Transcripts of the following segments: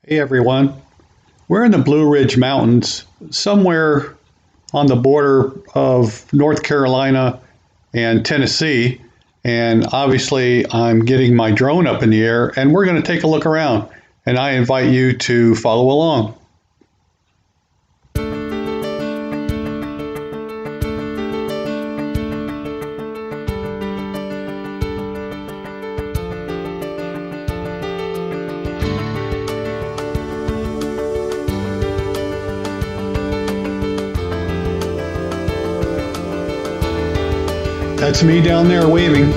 Hey everyone, we're in the Blue Ridge Mountains, somewhere on the border of North Carolina and Tennessee. And obviously, I'm getting my drone up in the air and we're going to take a look around. And I invite you to follow along. That's me down there waving.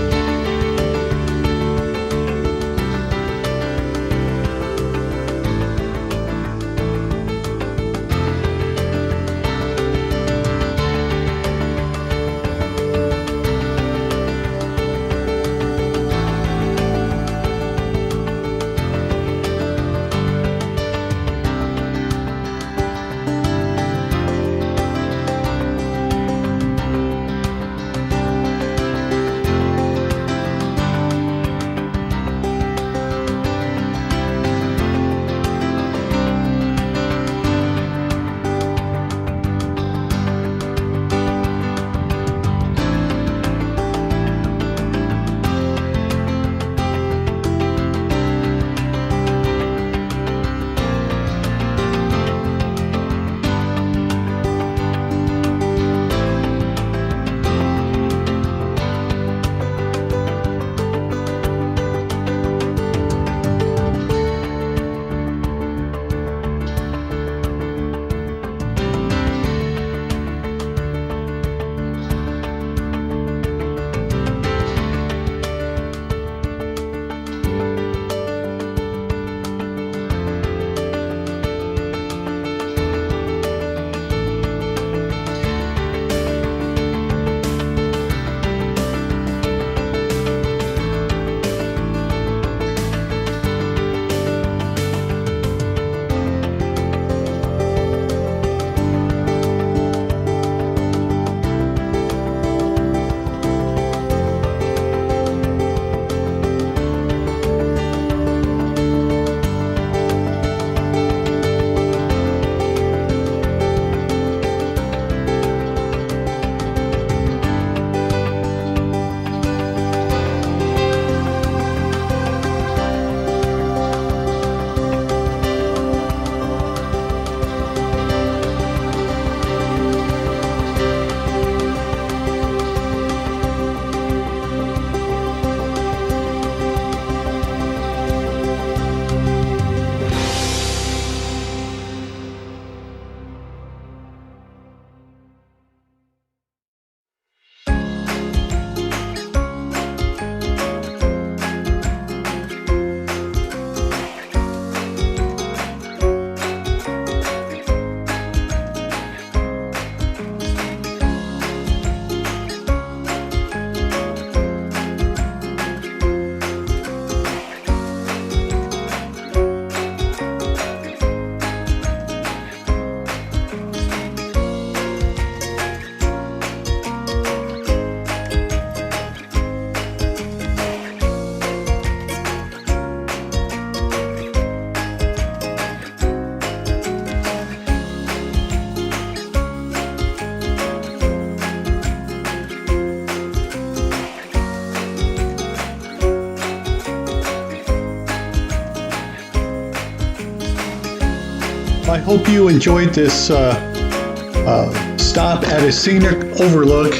I hope you enjoyed this stop at a scenic overlook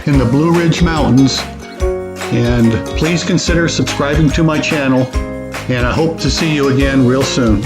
in the Blue Ridge Mountains. And please consider subscribing to my channel. And I hope to see you again real soon.